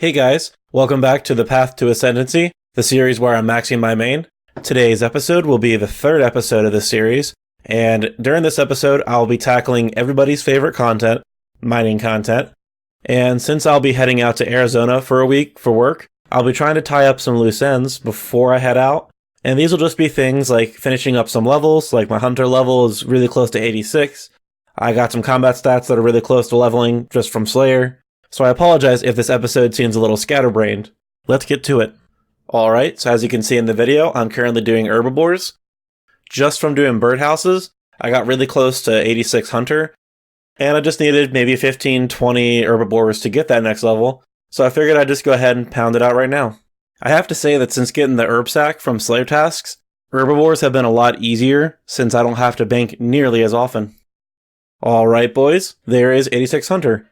Hey guys, welcome back to the Path to Ascendancy, the series where I'm maxing my main. Today's episode will be the third episode of this series, and during this episode I'll be tackling everybody's favorite content, mining content. And since I'll be heading out to Arizona for a week for work, I'll be trying to tie up some loose ends before I head out. And these will just be things like finishing up some levels, like my hunter level is really close to 86. I got some combat stats that are really close to leveling just from Slayer. So I apologize if this episode seems a little scatterbrained. Let's get to it. Alright, so as you can see in the video, I'm currently doing herbivores. Just from doing birdhouses, I got really close to 86 hunter, and I just needed maybe 15-20 herbivores to get that next level, so I figured I'd just go ahead and pound it out right now. I have to say that since getting the herb sack from slave tasks, herbivores have been a lot easier since I don't have to bank nearly as often. Alright boys, there is 86 hunter.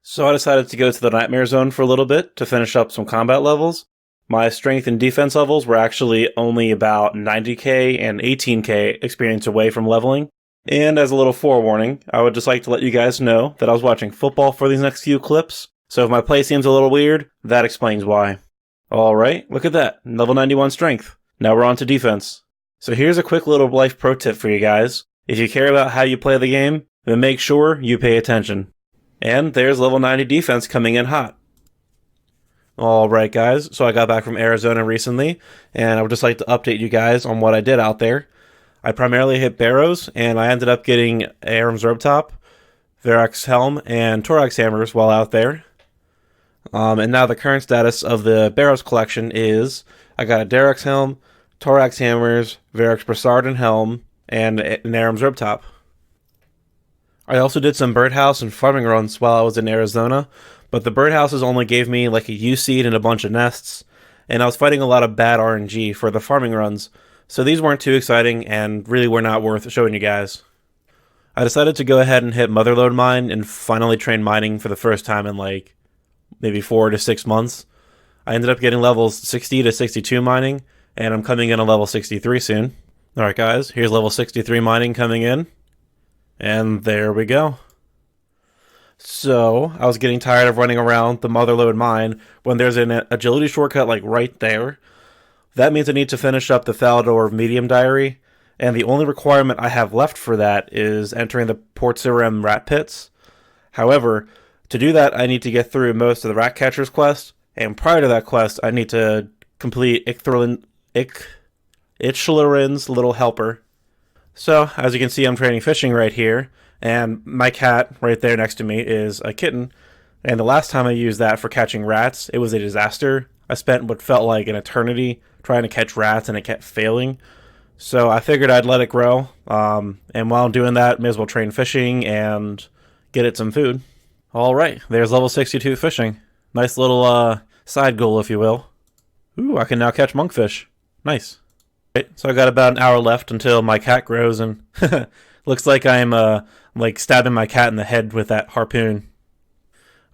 So I decided to go to the Nightmare Zone for a little bit to finish up some combat levels. My strength and defense levels were actually only about 90k and 18k experience away from leveling. And as a little forewarning, I would just like to let you guys know that I was watching football for these next few clips, so if my play seems a little weird, that explains why. Alright, look at that, level 91 strength. Now we're on to defense. So here's a quick little life pro tip for you guys. If you care about how you play the game, then make sure you pay attention. And there's level 90 defense coming in hot. Alright guys, so I got back from Arizona recently, and I would just like to update you guys on what I did out there. I primarily hit barrows, and I ended up getting Aram's Robe Top, Verax Helm, and Thorax Hammers while out there. And now the current status of the barrows collection is, I got a Derek's Helm, Thorax Hammers, Verax Brassard and Helm, and an Aram's Robe Top. I also did some birdhouse and farming runs while I was in Arizona, but the birdhouses only gave me like a U-seed and a bunch of nests, and I was fighting a lot of bad RNG for the farming runs, so these weren't too exciting and really were not worth showing you guys. I decided to go ahead and hit Motherlode Mine and finally train mining for the first time in like maybe 4 to 6 months. I ended up getting levels 60 to 62 mining, and I'm coming in at level 63 soon. Alright guys, here's level 63 mining coming in. And there we go. So, I was getting tired of running around the Motherlode Mine when there's an agility shortcut like right there. That means I need to finish up the Falador Medium Diary, and the only requirement I have left for that is entering the Port Sarim Rat Pits. However, to do that I need to get through most of the Rat Catcher's quest, and prior to that quest I need to complete Ichthalorin's Little Helper. So, as you can see, I'm training fishing right here, and my cat right there next to me is a kitten, and the last time I used that for catching rats, it was a disaster. I spent what felt like an eternity trying to catch rats, and it kept failing. So I figured I'd let it grow, and while I'm doing that, may as well train fishing and get it some food. Alright, there's level 62 fishing. Nice little side goal, if you will. Ooh, I can now catch monkfish. Nice. So I got about an hour left until my cat grows, and looks like I'm like stabbing my cat in the head with that harpoon.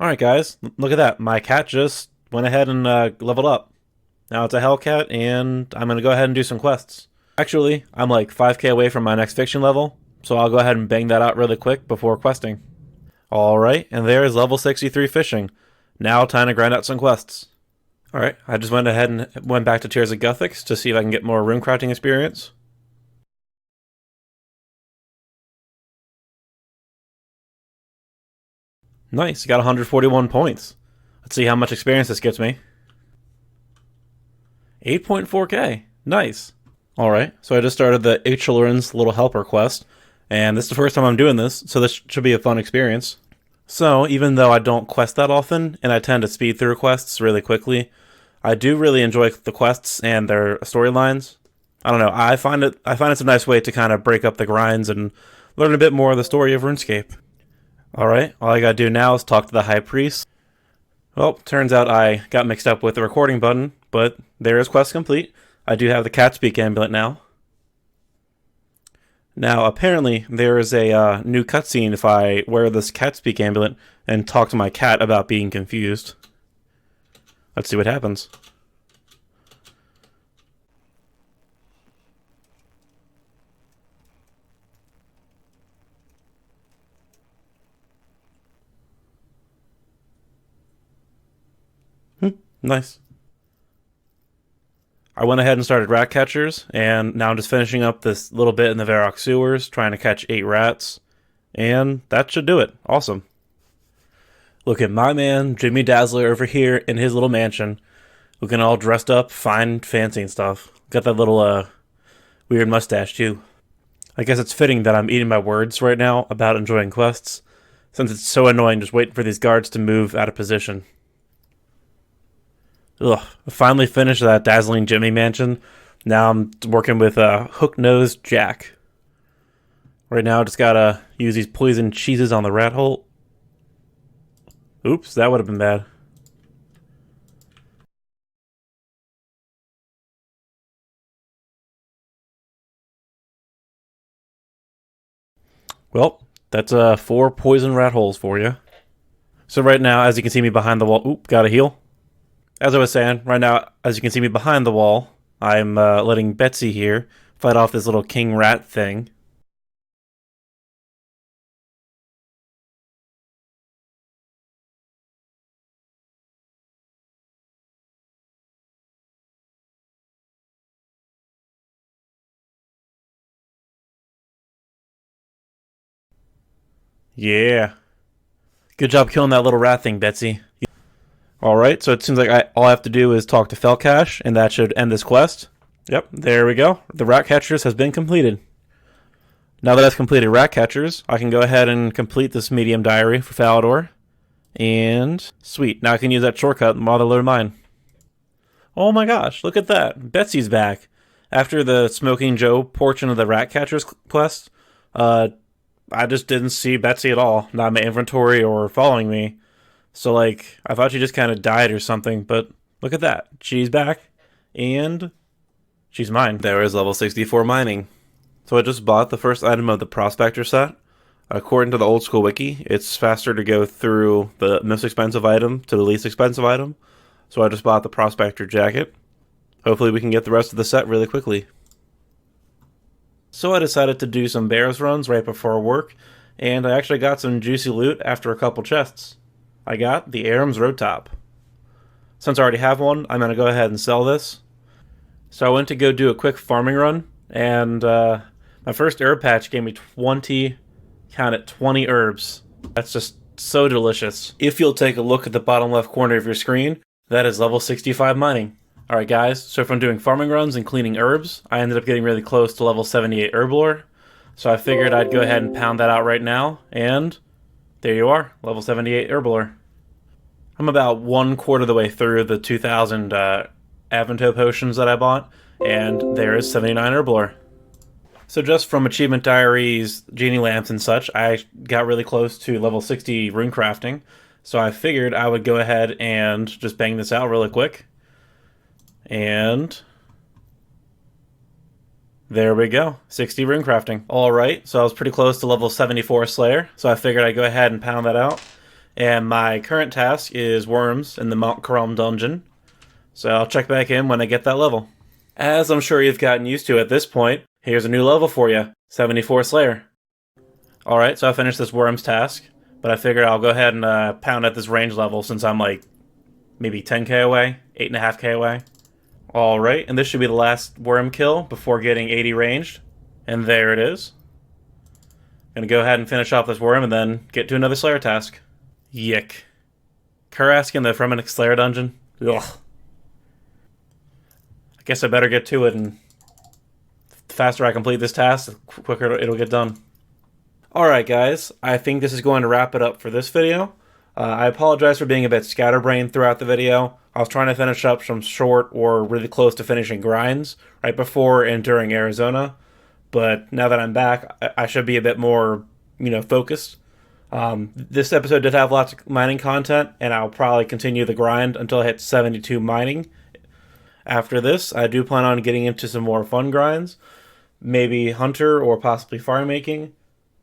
Alright guys, look at that. My cat just went ahead and leveled up. Now it's a Hellcat, and I'm going to go ahead and do some quests. Actually, I'm like 5k away from my next fiction level, so I'll go ahead and bang that out really quick before questing. Alright, and there is level 63 fishing. Now time to grind out some quests. Alright, I just went ahead and went back to Tears of Guthix to see if I can get more room crafting experience. Nice, got 141 points. Let's see how much experience this gets me. 8.4k, nice. Alright, so I just started the Ichthalorin's Little Helper quest, and this is the first time I'm doing this, so this should be a fun experience. So, even though I don't quest that often, and I tend to speed through quests really quickly, I do really enjoy the quests and their storylines. I don't know, I find it's a nice way to kind of break up the grinds and learn a bit more of the story of RuneScape. Alright, all I gotta do now is talk to the High Priest. Well, turns out I got mixed up with the recording button, but there is quest complete. I do have the Cat Speak amulet now. Now, apparently, there is a new cutscene if I wear this Cat Speak amulet and talk to my cat about being confused. Let's see what happens. Nice. I went ahead and started rat catchers, and now I'm just finishing up this little bit in the Varrock sewers, trying to catch 8 rats, and that should do it. Awesome. Look at my man, Jimmy Dazzler, over here in his little mansion, looking all dressed up, fine, fancy and stuff. Got that little, weird mustache, too. I guess it's fitting that I'm eating my words right now about enjoying quests, since it's so annoying just waiting for these guards to move out of position. Ugh, I finally finished that dazzling Jimmy mansion. Now I'm working with Hook-Nosed Jack. Right now I just gotta use these poison cheeses on the rat hole. Oops, that would have been bad. Well, that's 4 poison rat holes for you. So right now, as you can see me behind the wall... Oop, gotta heal. As I was saying, right now, as you can see me behind the wall, I'm letting Betsy here fight off this little king rat thing. Yeah. Good job killing that little rat thing, Betsy. Alright, so it seems like all I have to do is talk to Felcash, and that should end this quest. Yep, there we go. The rat catchers has been completed. Now that I've completed rat catchers, I can go ahead and complete this medium diary for Falador. And sweet, now I can use that shortcut and motherload mine. Oh my gosh, look at that. Betsy's back. After the Smoking Joe portion of the rat catchers quest, I just didn't see Betsy at all. Not in my inventory or following me. So, like, I thought she just kind of died or something, but look at that. She's back, and she's mine. There is level 64 mining. So I just bought the first item of the Prospector set. According to the old school wiki, it's faster to go through the most expensive item to the least expensive item. So I just bought the Prospector jacket. Hopefully we can get the rest of the set really quickly. So I decided to do some bears runs right before work, and I actually got some juicy loot after a couple chests. I got the Aram's Road Top. Since I already have one, I'm going to go ahead and sell this. So I went to go do a quick farming run, and my first herb patch gave me 20, count it, 20 herbs. That's just so delicious. If you'll take a look at the bottom left corner of your screen, that is level 65 mining. Alright guys, so from doing farming runs and cleaning herbs, I ended up getting really close to level 78 herb lore. So I figured I'd go ahead and pound that out right now, and there you are, level 78 herb lore. I'm about 1/4 of the way through the 2,000 Avanto potions that I bought, and there is 79 herb lore. So just from achievement diaries, genie lamps and such, I got really close to level 60 rune crafting. So I figured I would go ahead and just bang this out really quick. And there we go, 60 rune crafting. Alright, so I was pretty close to level 74 Slayer, so I figured I'd go ahead and pound that out. And my current task is worms in the Mount Karam dungeon. So I'll check back in when I get that level. As I'm sure you've gotten used to at this point, here's a new level for you, 74 Slayer. Alright, so I finished this worms task, but I figured I'll go ahead and pound at this range level since I'm like maybe 10k away, 8.5k away. Alright, and this should be the last worm kill before getting 80 ranged. And there it is. Gonna go ahead and finish off this worm and then get to another Slayer task. Yick. Kurask in the Fremennik Slayer dungeon? Ugh. I guess I better get to it, and the faster I complete this task, the quicker it'll get done. Alright guys, I think this is going to wrap it up for this video. I apologize for being a bit scatterbrained throughout the video. I was trying to finish up some short or really close to finishing grinds right before and during Arizona, but now that I'm back, I should be a bit more, focused. This episode did have lots of mining content, and I'll probably continue the grind until I hit 72 mining. After this, I do plan on getting into some more fun grinds, maybe hunter or possibly farm making.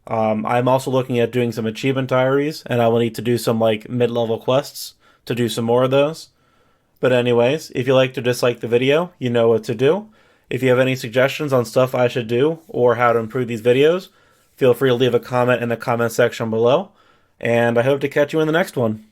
I'm also looking at doing some achievement diaries, and I will need to do some mid-level quests to do some more of those. But anyways, if you like or dislike the video, you know what to do. If you have any suggestions on stuff I should do or how to improve these videos, feel free to leave a comment in the comment section below, and I hope to catch you in the next one.